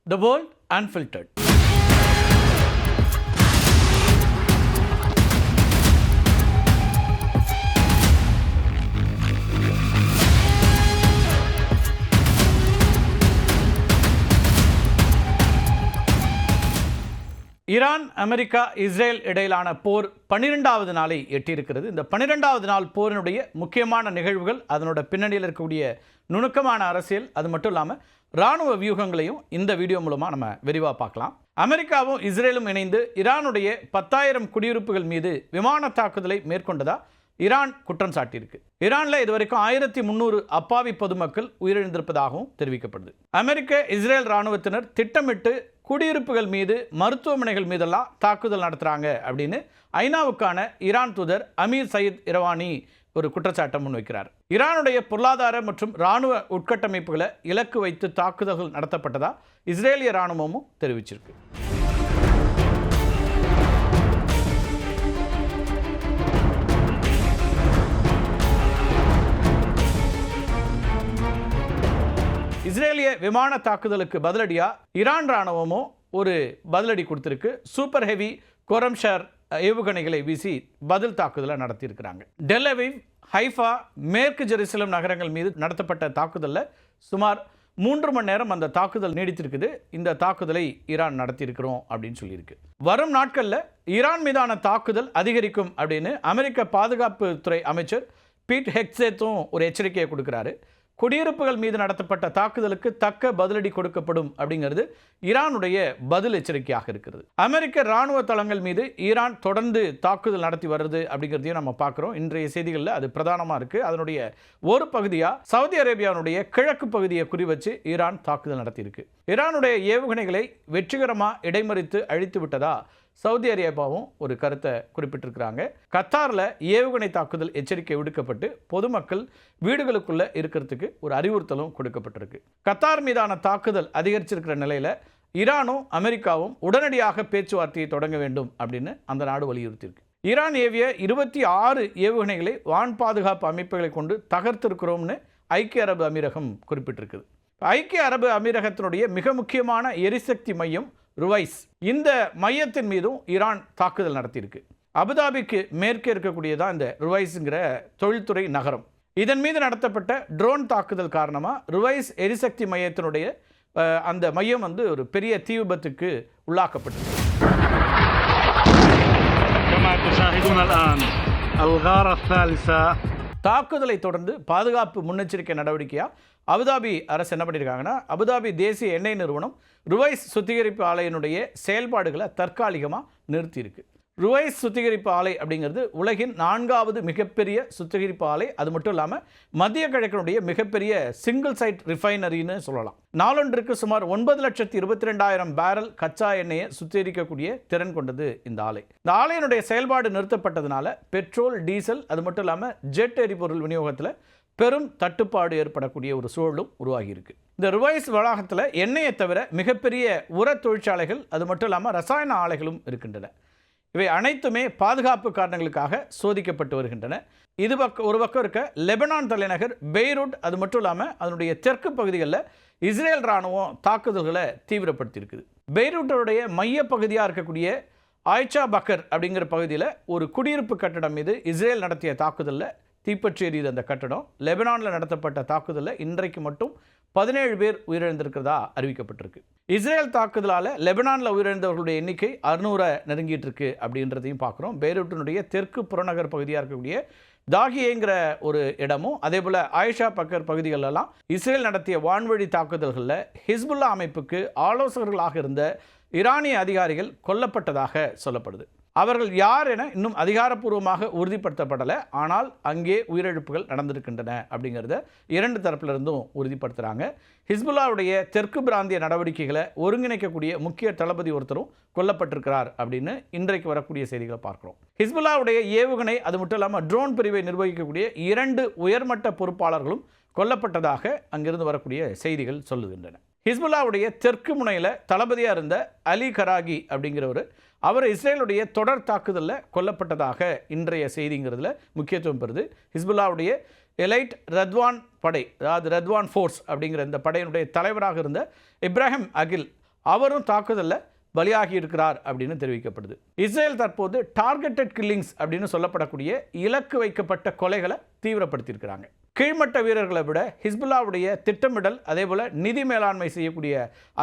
The World Unfiltered. Iran, America, Israel இடையிலான போர் 12வது நாளை எட்டியிருக்கிறது. இந்த 12வது நாள் போரினுடைய முக்கியமான நிகழ்வுகள், அதனோட பின்னணியில் இருக்கக்கூடிய நுணுக்கமான அரசியல், அது மட்டும் இல்லாமல் இராணுவ வியூகங்களையும் இந்த வீடியோ மூலமாக நம்ம விரிவாக பார்க்கலாம். அமெரிக்காவும் இஸ்ரேலும் இணைந்து ஈரானுடைய 10,000 குடியிருப்புகள் மீது விமான தாக்குதலை மேற்கொண்டதா ஈரான் குற்றம் சாட்டியிருக்கு. ஈரானில் இதுவரைக்கும் 1300 அப்பாவி பொதுமக்கள் உயிரிழந்திருப்பதாகவும் தெரிவிக்கப்படுது. அமெரிக்க, இஸ்ரேல் இராணுவத்தினர் திட்டமிட்டு குடியிருப்புகள் மீது, மருத்துவமனைகள் மீதெல்லாம் தாக்குதல் நடத்துகிறாங்க அப்படின்னு ஐநாவுக்கான ஈரான் தூதர் அமீர் சயீத் இரவானி ஒரு குற்றச்சாட்டை முன்வைக்கிறார். ஈரானுடைய பொருளாதார மற்றும் இராணுவ உட்கட்டமைப்புகளை இலக்கு வைத்து தாக்குதல்கள் நடத்தப்பட்டதா இஸ்ரேலிய இராணுவமும் தெரிவிச்சிருக்கு. இஸ்ரேலிய விமான தாக்குதலுக்கு பதிலடியா ஈரான் ராணுவமும் ஒரு பதிலடி கொடுத்திருக்கு. சூப்பர் ஹெவி கொரம்ஷர் ஏவுகணைகளை வீசி பதில் தாக்குதலை நடத்தியிருக்கிறாங்க. டெல் அவீவ், ஹைஃபா, மேற்கு ஜெருசலம் நகரங்கள் மீது நடத்தப்பட்ட தாக்குதலில் சுமார் 3 மணி நேரம் அந்த தாக்குதல் நீடித்திருக்குது. இந்த தாக்குதலை ஈரான் நடத்தியிருக்கிறோம் அப்படின்னு சொல்லியிருக்கு. வரும் நாட்களில் ஈரான் மீதான தாக்குதல் அதிகரிக்கும் அப்படின்னு அமெரிக்க பாதுகாப்புத்துறை அமைச்சர் பீட் ஹெக்ஸேத்தும் ஒரு எச்சரிக்கையை கொடுக்குறாரு. குடியிருப்புகள் மீது நடத்தப்பட்ட தாக்குதலுக்கு தக்க பதிலடி கொடுக்கப்படும் அப்படிங்கிறது ஈரானுடைய பதில் எச்சரிக்கையாக இருக்கிறது. அமெரிக்க இராணுவ தளங்கள் மீது ஈரான் தொடர்ந்து தாக்குதல் நடத்தி வருது அப்படிங்கிறதையும் நம்ம பார்க்குறோம். இன்றைய செய்திகளில் அது பிரதானமாக இருக்குது. அதனுடைய ஒரு பகுதியாக சவுதி அரேபியாவுடைய கிழக்கு பகுதியை குறிவச்சு ஈரான் தாக்குதல் நடத்தியிருக்கு. ஈரானுடைய ஏவுகணைகளை வெற்றிகரமாக இடைமறித்து அழித்து விட்டதா சவுதி அரேபியாவும் ஒரு கருத்தை குறிப்பிட்டிருக்கிறாங்க. கத்தாரில் ஏவுகணை தாக்குதல் எச்சரிக்கை விடுக்கப்பட்டு பொதுமக்கள் வீடுகளுக்குள்ளே இருக்கிறதுக்கு ஒரு அறிவுறுத்தலும் கொடுக்கப்பட்டிருக்கு. கத்தார் மீதான தாக்குதல் அதிகரிச்சிருக்கிற நிலையில் ஈரானும் அமெரிக்காவும் உடனடியாக பேச்சுவார்த்தையை தொடங்க வேண்டும் அப்படின்னு அந்த நாடு வலியுறுத்தியிருக்கு. ஈரான் ஏவிய 26 ஏவுகணைகளை வான் பாதுகாப்பு அமைப்புகளை கொண்டு தகர்த்திருக்கிறோம்னு ஐக்கிய அரபு அமீரகம் குறிப்பிட்டிருக்குது. ஐக்கிய அரபு அமீரகத்தினுடைய மிக முக்கியமான எரிசக்தி மையம் ருவைஸ், இந்த மையத்தின் மீதும் ஈரான் தாக்குதல் நடத்தியிருக்கு. அபுதாபிக்கு மேற்கே இருக்கக்கூடியதான் இந்த ருவைஸுங்கிற தொழில்துறை நகரம். இதன் மீது நடத்தப்பட்ட ட்ரோன் தாக்குதல் காரணமாக ருவைஸ் எரிசக்தி மையத்தினுடைய அந்த மையம் ஒரு பெரிய தீ விபத்துக்கு உள்ளாக்கப்பட்டது. தாக்குதலை தொடர்ந்து பாதுகாப்பு முன்னெச்சரிக்கை நடவடிக்கையாக அபுதாபி அரசு என்ன பண்ணியிருக்காங்கன்னா, அபுதாபி தேசிய எண்ணெய் நிறுவனம் ருவைஸ் சுத்திகரிப்பு ஆலையினுடைய செயல்பாடுகளை தற்காலிகமாக நிறுத்தியிருக்கு. ருவைஸ் சுத்திகரிப்பு ஆலை அப்படிங்கிறது உலகின் 4வது மிகப்பெரிய சுத்திகரிப்பு ஆலை. அது மட்டும் இல்லாமல் மத்திய கிழக்கினுடைய மிகப்பெரிய சிங்கிள் சைட் ரிஃபைனரின்னு சொல்லலாம். நாளொன்றுக்கு சுமார் 9,22,000 பேரல் கச்சா எண்ணெயை சுத்திகரிக்கக்கூடிய திறன் கொண்டது இந்த ஆலை. இந்த ஆலையினுடைய செயல்பாடு நிறுத்தப்பட்டதுனால பெட்ரோல், டீசல், அது மட்டும் இல்லாமல் ஜெட் எரிபொருள் விநியோகத்தில் பெரும் தட்டுப்பாடு ஏற்படக்கூடிய ஒரு சூழலும் உருவாகியிருக்கு. இந்த ருவைஸ் வளாகத்தில் எண்ணெயை தவிர மிகப்பெரிய உர தொழிற்சாலைகள், அது மட்டும் இல்லாமல் ரசாயன ஆலைகளும் இருக்கின்றன. இவை அனைத்துமே பாதுகாப்பு காரணங்களுக்காக சோதிக்கப்பட்டு வருகின்றன. இது ஒரு பக்கம் இருக்க லெபனான் தலைநகர் பெய்ரூட், அது மட்டும் இல்லாமல் அதனுடைய தெற்கு பகுதிகளில் இஸ்ரேல் இராணுவம் தாக்குதல்களை தீவிரப்படுத்தியிருக்குது. பெய்ரூட்டோடைய மைய பகுதியாக இருக்கக்கூடிய ஆய்ச்சா பக்கர் அப்படிங்கிற பகுதியில் ஒரு குடியிருப்பு கட்டடம் மீது இஸ்ரேல் நடத்திய தாக்குதலில் தீப்பற்றி எரியுது. அந்த கட்டடம் லெபனானில் நடத்தப்பட்ட தாக்குதலில் இன்றைக்கு மட்டும் 17 பேர் உயிரிழந்திருக்கிறதா அறிவிக்கப்பட்டிருக்கு. இஸ்ரேல் தாக்குதலால் லெபனானில் உயிரிழந்தவர்களுடைய எண்ணிக்கை 600 நெருங்கிட்டு இருக்கு அப்படின்றதையும் பார்க்குறோம். பெய்ரூட்டினுடைய தெற்கு புறநகர் பகுதியாக இருக்கக்கூடிய தாகியேங்கிற ஒரு இடமும், அதே போல் ஆயிஷா பக்கர் பகுதிகளெல்லாம் இஸ்ரேல் நடத்திய வான்வழி தாக்குதல்களில் ஹிஸ்புல்லா அமைப்புக்கு ஆலோசகர்களாக இருந்த ஈரானிய அதிகாரிகள் கொல்லப்பட்டதாக சொல்லப்படுது. அவர்கள் யார் என இன்னும் அதிகாரப்பூர்வமாக உறுதிப்படுத்தப்படலை. ஆனால் அங்கே உயிரிழப்புகள் நடந்திருக்கின்றன அப்படிங்கிறத 2 தரப்பிலிருந்தும் உறுதிப்படுத்துகிறாங்க. ஹிஸ்புல்லாவுடைய தெற்கு பிராந்திய நடவடிக்கைகளை ஒருங்கிணைக்கக்கூடிய முக்கிய தளபதி ஒருத்தரும் கொல்லப்பட்டிருக்கிறார் அப்படின்னு இன்றைக்கு வரக்கூடிய செய்திகளை பார்க்குறோம். ஹிஸ்புல்லாவுடைய ஏவுகணை, அது மட்டும் இல்லாமல் ட்ரோன் பிரிவை நிர்வகிக்கக்கூடிய 2 உயர்மட்ட பொறுப்பாளர்களும் கொல்லப்பட்டதாக அங்கிருந்து வரக்கூடிய செய்திகள் சொல்லுகின்றன. ஹிஸ்புல்லாவுடைய தெற்கு முனையில் தளபதியாக இருந்த அலி கராகி அப்படிங்கிறவர், அவர் இஸ்ரேலுடைய தொடர் தாக்குதலில் கொல்லப்பட்டதாக இன்றைய செய்திங்கிறதுல முக்கியத்துவம் பெறுது. ஹிஸ்புல்லாவுடைய எலைட் ரத்வான் படை, அதாவது ரத்வான் ஃபோர்ஸ் அப்படிங்கிற இந்த படையினுடைய தலைவராக இருந்த இப்ராஹிம் அகில், அவரும் தாக்குதலில் பலியாகி இருக்கிறார் அப்படின்னு தெரிவிக்கப்படுது. இஸ்ரேல் தற்போது டார்கெட்டட் கில்லிங்ஸ் அப்படின்னு சொல்லப்படக்கூடிய இலக்கு வைக்கப்பட்ட கொலைகளை தீவிரப்படுத்தியிருக்கிறாங்க. கீழ்மட்ட வீரர்களை விட ஹிஸ்புல்லாவுடைய திட்டமிடல் அதே போல் நிதி மேலாண்மை செய்யக்கூடிய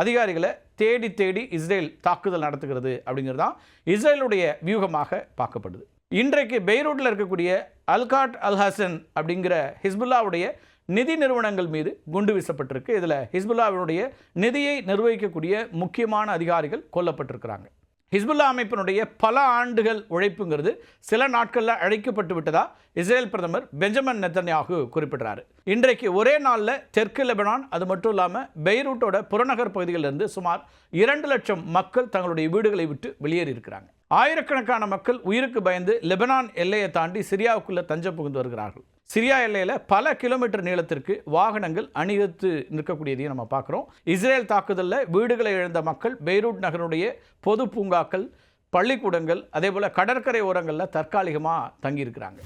அதிகாரிகளை தேடி தேடி இஸ்ரேல் தாக்குதல் நடத்துகிறது அப்படிங்கிறது தான் இஸ்ரேலுடைய வியூகமாக பார்க்கப்படுது. இன்றைக்கு பெய்ரூட்டில் இருக்கக்கூடிய அல்காட் அல்-ஹசன் அப்படிங்கிற ஹிஸ்புல்லாவுடைய நிதி நிறுவனங்கள் மீது குண்டு வீசப்பட்டிருக்கு. இதில் ஹிஸ்புல்லாவினுடைய நிதியை நிர்வகிக்கக்கூடிய முக்கியமான அதிகாரிகள் கொல்லப்பட்டிருக்கிறாங்க. ஹிஸ்புல்லா அமைப்பினுடைய பல ஆண்டுகள் உழைப்புங்கிறது சில நாட்களில் அழைக்கப்பட்டு விட்டதா இஸ்ரேல் பிரதமர் பெஞ்சமின் நெத்தன்யாகு குறிப்பிடுறாரு. இன்றைக்கு ஒரே நாளில் தெற்கு லெபனான் அது மட்டும் இல்லாமல் பெய்ரூட்டோட புறநகர் பகுதிகளிலிருந்து சுமார் 2 லட்சம் மக்கள் தங்களுடைய வீடுகளை விட்டு வெளியேறி இருக்கிறாங்க. ஆயிரக்கணக்கான மக்கள் உயிருக்கு பயந்து லெபனான் எல்லையை தாண்டி சிரியாவுக்குள்ள தஞ்சம் புகுந்து வருகிறார்கள். சிரியா எல்லையில் பல கிலோமீட்டர் நீளத்திற்கு வாகனங்கள் அணிவகுத்து நிற்கக்கூடியதையும் நம்ம பார்க்குறோம். இஸ்ரேல் தாக்குதலில் வீடுகளை இழந்த மக்கள் பெய்ரூட் நகருடைய பொது பூங்காக்கள், பள்ளிக்கூடங்கள் அதே போல் கடற்கரை ஓரங்களில் தற்காலிகமாக தங்கியிருக்கிறாங்க.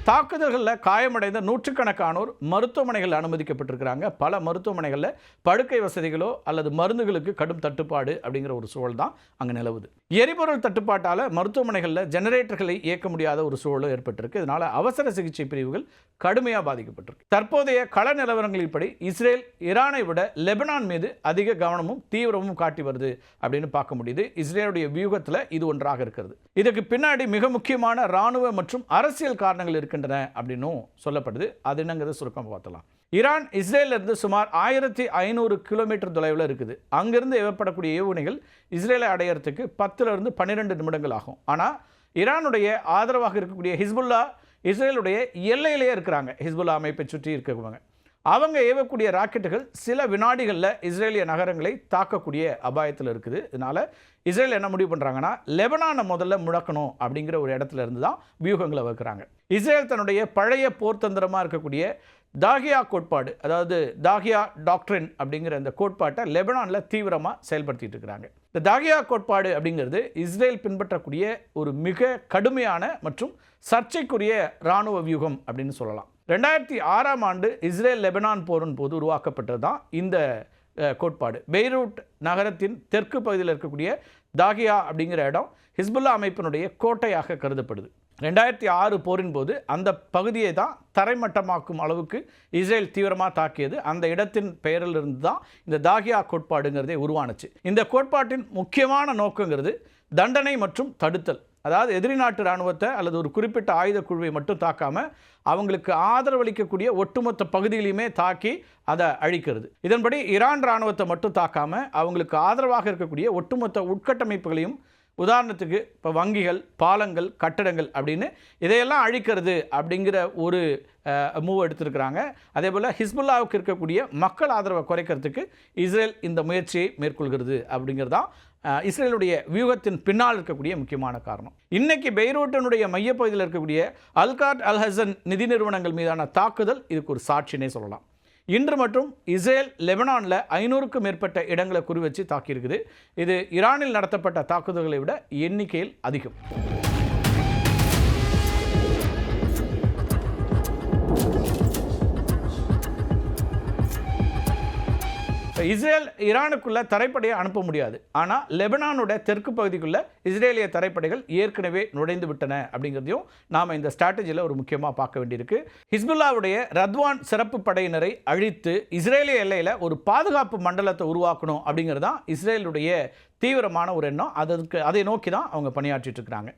தாக்குதல்களில் காயமடைந்த நூற்றுக்கணக்கானோர் மருத்துவமனைகளில் அனுமதிக்கப்பட்டிருக்கிறாங்க. பல மருத்துவமனைகளில் படுக்கை வசதிகளோ அல்லது மருந்துகளுக்கு கடும் தட்டுப்பாடு அப்படிங்கிற ஒரு சூழல் தான் அங்கே நிலவுது. எரிபொருள் தட்டுப்பாட்டால் மருத்துவமனைகளில் ஜெனரேட்டர்களை இயக்க முடியாத ஒரு சூழலும் ஏற்பட்டிருக்கு. இதனால் அவசர சிகிச்சை பிரிவுகள் கடுமையாக பாதிக்கப்பட்டிருக்கு. தற்போதைய கள நிலவரங்களின்படி இஸ்ரேல் ஈரானை விட லெபனான் மீது அதிக கவனமும் தீவிரமும் காட்டி வருது அப்படின்னு பார்க்க முடியுது. இஸ்ரேலுடைய வியூகத்தில் இது ஒன்றாக இருக்கிறது. இதுக்கு பின்னாடி மிக முக்கியமான இராணுவ மற்றும் அரசியல் காரணங்கள் இருக்கின்றன அப்படின்னும் சொல்லப்படுது. அது என்னங்கிறத சுருக்கமாக பார்த்தலாம். ஈரான் இஸ்ரேலிருந்து சுமார் 1500 கிலோமீட்டர் தொலைவில் இருக்குது. அங்கிருந்து ஏவப்படக்கூடிய ஏவுகணைகள் இஸ்ரேலை அடையிறதுக்கு 10லிருந்து 12 நிமிடங்கள் ஆகும். ஆனால் ஈரானுடைய ஆதரவாக இருக்கக்கூடிய ஹிஸ்புல்லா இஸ்ரேலுடைய எல்லையிலேயே இருக்கிறாங்க. ஹிஸ்புல்லா அமைப்பை சுற்றி இருக்கவங்க அவங்க ஏவக்கூடிய ராக்கெட்டுகள் சில வினாடிகளில் இஸ்ரேலிய நகரங்களை தாக்கக்கூடிய அபாயத்தில் இருக்குது. இதனால் இஸ்ரேல் என்ன முடிவு பண்ணுறாங்கன்னா லெபனானை முதல்ல முடக்கணும் அப்படிங்கிற ஒரு இடத்துல இருந்து தான் வியூகங்களை வைக்கிறாங்க. இஸ்ரேல் தன்னுடைய பழைய போர்த்தந்திரமாக இருக்கக்கூடிய தாகியா கோட்பாடு, அதாவது தாகியா டாக்ட்ரின் அப்படிங்கிற இந்த கோட்பாட்டை லெபனானில் தீவிரமாக செயல்படுத்திட்டு இருக்கிறாங்க. இந்த தாகியா கோட்பாடு அப்படிங்கிறது இஸ்ரேல் பின்பற்றக்கூடிய ஒரு மிக கடுமையான மற்றும் சர்ச்சைக்குரிய இராணுவ வியூகம் அப்படின்னு சொல்லலாம். 2006ஆம் ஆண்டு இஸ்ரேல் லெபனான் போரின் போது உருவாக்கப்பட்டது தான் இந்த கோட்பாடு. பெய்ரூட் நகரத்தின் தெற்கு பகுதியில் இருக்கக்கூடிய தாகியா அப்படிங்கிற இடம் ஹிஸ்புல்லா அமைப்பினுடைய கோட்டையாக கருதப்படுது. 2006 போரின் போது அந்த பகுதியை தான் தரைமட்டமாக்கும் அளவுக்கு இஸ்ரேல் தீவிரமாக தாக்கியது. அந்த இடத்தின் பெயரிலிருந்து தான் இந்த தாகியா கோட்பாடுங்கிறதே உருவானுச்சு. இந்த கோட்பாட்டின் முக்கியமான நோக்கங்கிறது தண்டனை மற்றும் தடுத்தல். அதாவது எதிரி நாட்டு இராணுவத்தை அல்லது ஒரு குறிப்பிட்ட ஆயுத குழுவை மட்டும் தாக்காமல் அவங்களுக்கு ஆதரவளிக்கக்கூடிய ஒட்டுமொத்த பகுதிகளையுமே தாக்கி அதை அழிக்கிறது. இதன்படி ஈரான் இராணுவத்தை மட்டும் தாக்காமல் அவங்களுக்கு ஆதரவாக இருக்கக்கூடிய ஒட்டுமொத்த உட்கட்டமைப்புகளையும், உதாரணத்துக்கு இப்போ வங்கிகள், பாலங்கள், கட்டடங்கள் அப்படின்னு இதையெல்லாம் அழிக்கிறது அப்படிங்கிற ஒரு மூவ் எடுத்திருக்கிறாங்க. அதே போல் ஹிஸ்புல்லாவுக்கு இருக்கக்கூடிய மக்கள் ஆதரவை குறைக்கிறதுக்கு இஸ்ரேல் இந்த முயற்சியை மேற்கொள்கிறது அப்படிங்கிறதான் இஸ்ரேலுடைய வியூகத்தின் பின்னால் இருக்கக்கூடிய முக்கியமான காரணம். இன்னைக்கு பெய்ரூட்டினுடைய மையப்பகுதியில் இருக்கக்கூடிய அல்காட் அல்-ஹசன் நிதி நிறுவனங்கள் மீதான தாக்குதல் இதுக்கு ஒரு சாட்சினே சொல்லலாம். இன்று மற்றும் இஸ்ரேல் லெபனானில் 500க்கும் மேற்பட்ட இடங்களை குறிவச்சு தாக்கியிருக்குது. இது ஈரானில் நடத்தப்பட்ட தாக்குதல்களை விட எண்ணிக்கையில் அதிகம். இஸ்ரேல் ஈரானுக்குள்ள தரைப்படையை அனுப்ப முடியாது. ஆனால் லெபனானோட தெற்கு பகுதிக்குள்ள இஸ்ரேலிய தரைப்படைகள் ஏற்கனவே நுழைந்து விட்டன அப்படிங்கிறதையும் நாம் இந்த ஸ்ட்ராட்டஜியில் ஒரு முக்கியமாக பார்க்க வேண்டியிருக்கு. ஹிஸ்புல்லாவுடைய ரத்வான் சிறப்பு படையினரை அழித்து இஸ்ரேலிய எல்லையில் ஒரு பாதுகாப்பு மண்டலத்தை உருவாக்கணும் அப்படிங்கிறது தான் இஸ்ரேலுடைய தீவிரமான ஒரு எண்ணம். அதை நோக்கி தான் அவங்க பணியாற்றிட்டு இருக்கிறாங்க.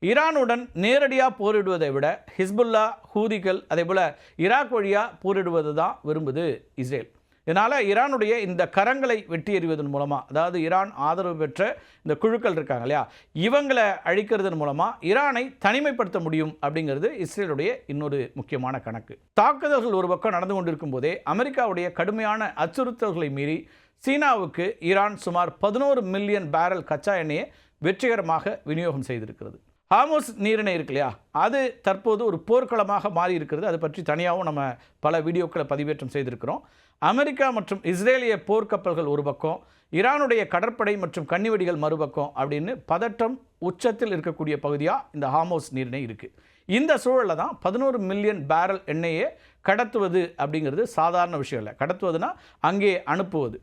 ஈரானுடன் நேரடியாக போரிடுவதை விட ஹிஸ்புல்லா, ஹூதிகள் அதே போல் ஈராக் வழியாக போரிடுவது தான் விரும்புது இஸ்ரேல். இதனால் ஈரானுடைய இந்த கரங்களை வெட்டி எறிவதன் மூலமாக, அதாவது ஈரான் ஆதரவு பெற்ற இந்த குழுக்கள் இருக்காங்க இல்லையா, இவங்களை அழிக்கிறதன் மூலமாக ஈரானை தனிமைப்படுத்த முடியும் அப்படிங்கிறது இஸ்ரேலுடைய இன்னொரு முக்கியமான கணக்கு. தாக்குதல்கள் ஒரு பக்கம் நடந்து கொண்டிருக்கும் போதே அமெரிக்காவுடைய கடுமையான அச்சுறுத்தல்களை மீறி சீனாவுக்கு ஈரான் சுமார் 11 மில்லியன் பேரல் கச்சா எண்ணெயை வெற்றிகரமாக விநியோகம் செய்திருக்கிறது. ஹார்முஸ் நீரிணை இருக்கு இல்லையா, அது தற்போது ஒரு போர்க்களமாக மாறி இருக்கிறது. அது பற்றி தனியாகவும் நம்ம பல வீடியோக்களை பதிவேற்றம் செய்திருக்கிறோம். அமெரிக்கா மற்றும் இஸ்ரேலிய போர்க்கப்பல்கள் ஒரு பக்கம், ஈரானுடைய கடற்படை மற்றும் கன்னிவெடிகள் மறுபக்கம் அப்படின்னு பதற்றம் உச்சத்தில் இருக்கக்கூடிய பகுதியாக இந்த ஹார்மோஸ் நீரிணை இருக்குது. இந்த சூழலில் தான் 11 மில்லியன் பேரல் எண்ணெயை கடத்துவது அப்படிங்கிறது சாதாரண விஷயம் இல்லை. கடத்துவதுனா அங்கே அனுப்புவது.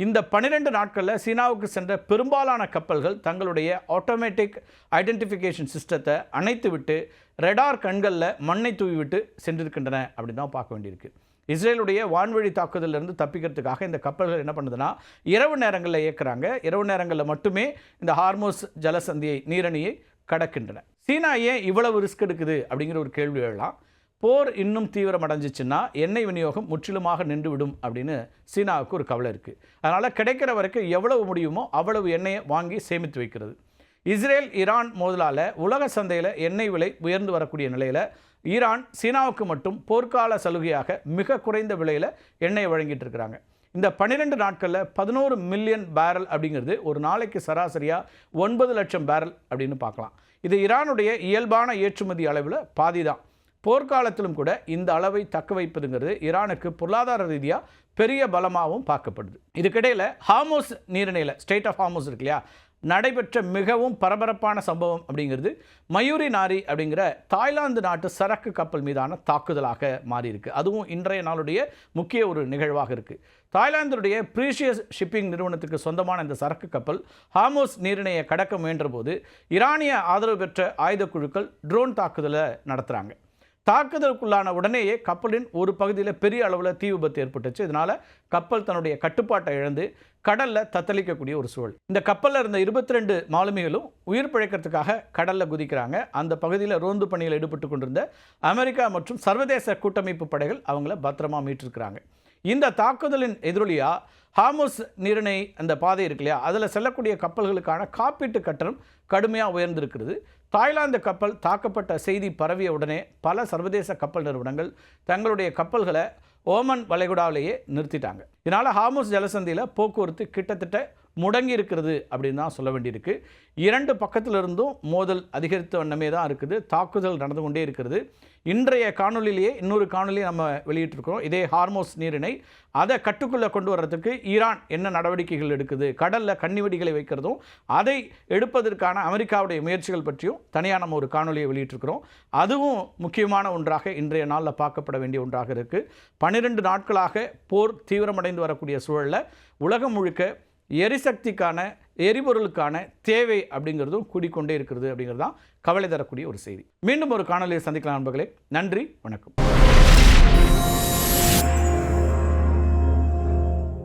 இந்த 12 நாட்களில் சீனாவுக்கு சென்ற பெரும்பாலான கப்பல்கள் தங்களுடைய ஆட்டோமேட்டிக் ஐடென்டிஃபிகேஷன் சிஸ்டத்தை அணைத்து விட்டு ரெடார் கண்களில் மண்ணை தூவி விட்டு சென்றிருக்கின்றன அப்படின்னு தான் பார்க்க வேண்டியிருக்கு. இஸ்ரேலுடைய வான்வழி தாக்குதலிருந்து தப்பிக்கிறதுக்காக இந்த கப்பல்கள் என்ன பண்ணுதுன்னா இரவு நேரங்களில் இயக்குறாங்க. இரவு நேரங்களில் மட்டுமே இந்த ஹார்மோஸ் ஜலசந்தியை நீரணியை கடக்கின்றன. சீனா ஏன் இவ்வளவு ரிஸ்க் எடுக்குது அப்படிங்கிற ஒரு கேள்வி எழலாம். போர் இன்னும் தீவிரமடைஞ்சிச்சுன்னா எண்ணெய் விநியோகம் முற்றிலுமாக நின்றுவிடும் அப்படின்னு சீனாவுக்கு ஒரு கவலை இருக்குது. அதனால் கிடைக்கிற வரைக்கும் எவ்வளவு முடியுமோ அவ்வளவு எண்ணெயை வாங்கி சேமித்து வைக்கிறது. இஸ்ரேல் ஈரான் மோதலால் உலக சந்தையில் எண்ணெய் விலை உயர்ந்து வரக்கூடிய நிலையில் ஈரான் சீனாவுக்கு மட்டும் போர்க்கால சலுகையாக மிக குறைந்த விலையில் எண்ணெயை வழங்கிட்டு இருக்கிறாங்க. இந்த 12 நாட்களில் 11 மில்லியன் பேரல் அப்படிங்கிறது ஒரு நாளைக்கு சராசரியாக 9 லட்சம் பேரல் அப்படின்னு பார்க்கலாம். இது ஈரானுடைய இயல்பான ஏற்றுமதி அளவில் பாதி தான். போர்க்காலத்திலும் கூட இந்த அளவை தக்க வைப்பதுங்கிறது ஈரானுக்கு பொருளாதார ரீதியாக பெரிய பலமாகவும் பார்க்கப்படுது. இதுக்கிடையில் ஹார்மோஸ் நீரிணையில் ஸ்டேட் ஆஃப் ஹார்மோஸ் இருக்கு இல்லையா, நடைபெற்ற மிகவும் பரபரப்பான சம்பவம் அப்படிங்கிறது மயூரி நாரி அப்படிங்கிற தாய்லாந்து நாட்டு சரக்கு கப்பல் மீதான தாக்குதலாக மாறியிருக்கு. அதுவும் இன்றைய நாளுடைய முக்கிய ஒரு நிகழ்வாக இருக்குது. தாய்லாந்துடைய ப்ரீஷியஸ் ஷிப்பிங் நிறுவனத்துக்கு சொந்தமான இந்த சரக்கு கப்பல் ஹார்மோஸ் நீரிணையை கடக்க முயன்றபோது ஈரானிய ஆதரவு பெற்ற ஆயுத குழுக்கள் ட்ரோன் தாக்குதலை நடத்துகிறாங்க. தாக்குதலுக்குள்ளான உடனேயே கப்பலின் ஒரு பகுதியில் பெரிய அளவில் தீ விபத்து ஏற்பட்டுச்சு. இதனால் கப்பல் தன்னுடைய கட்டுப்பாட்டை இழந்து கடலில் தத்தளிக்கக்கூடிய ஒரு சூழல். இந்த கப்பலில் இருந்த 22 மாலுமிகளும் உயிர் பிழைக்கிறதுக்காக கடலில் குதிக்கிறாங்க. அந்த பகுதியில் ரோந்து பணியில் ஈடுபட்டு கொண்டிருந்த அமெரிக்கா மற்றும் சர்வதேச கூட்டமைப்பு படைகள் அவங்கள பத்திரமா மீட்டிருக்கிறாங்க. இந்த தாக்குதலின் எதிரொலியாக ஹார்மோஸ் நீரிணை அந்த பாதை இருக்கு இல்லையா, அதில் செல்லக்கூடிய கப்பல்களுக்கான காப்பீட்டு கட்டணம் கடுமையாக உயர்ந்திருக்கிறது. தாய்லாந்து கப்பல் தாக்கப்பட்ட செய்தி பரவிய உடனே பல சர்வதேச கப்பல் நிறுவனங்கள் தங்களுடைய கப்பல்களை ஓமன் வளைகுடாவிலேயே நிறுத்திட்டாங்க. இதனால் ஹார்மோஸ் ஜலசந்தியில் போக்குவரத்து கிட்டத்தட்ட முடங்கி இருக்கிறது அப்படின்னு தான் சொல்ல வேண்டியிருக்கு. 2 பக்கத்திலிருந்தும் மோதல் அதிகரித்த வண்ணமே தான் இருக்குது. தாக்குதல் நடந்து கொண்டே இருக்கிறது. இன்றைய காணொலியிலேயே இன்னொரு காணொலியை நம்ம வெளியிட்டிருக்கிறோம். இதே ஹார்மோஸ் நீரிணை அதை கட்டுக்குள்ளே கொண்டு வர்றதுக்கு ஈரான் என்ன நடவடிக்கைகள் எடுக்குது, கடலில் கன்னிவெடிகளை வைக்கிறதும் அதை எடுப்பதற்கான அமெரிக்காவுடைய முயற்சிகள் பற்றியும் தனியாக நம்ம ஒரு காணொலியை வெளியிட்டிருக்கிறோம். அதுவும் முக்கியமான ஒன்றாக இன்றைய நாளில் பார்க்கப்பட வேண்டிய ஒன்றாக இருக்குது. 12 நாட்களாக போர் தீவிரமடைந்து வரக்கூடிய சூழலில் உலகம் முழுக்க எரிசக்திக்கான எரிபொருளுக்கான தேவை அப்படிங்கிறதும் கூடிக்கொண்டே இருக்கிறது அப்படிங்கிறது தான் கவலை தரக்கூடிய ஒரு செய்தி. மீண்டும் ஒரு காணொலியை சந்திக்கலாம் நண்பர்களே. நன்றி, வணக்கம்.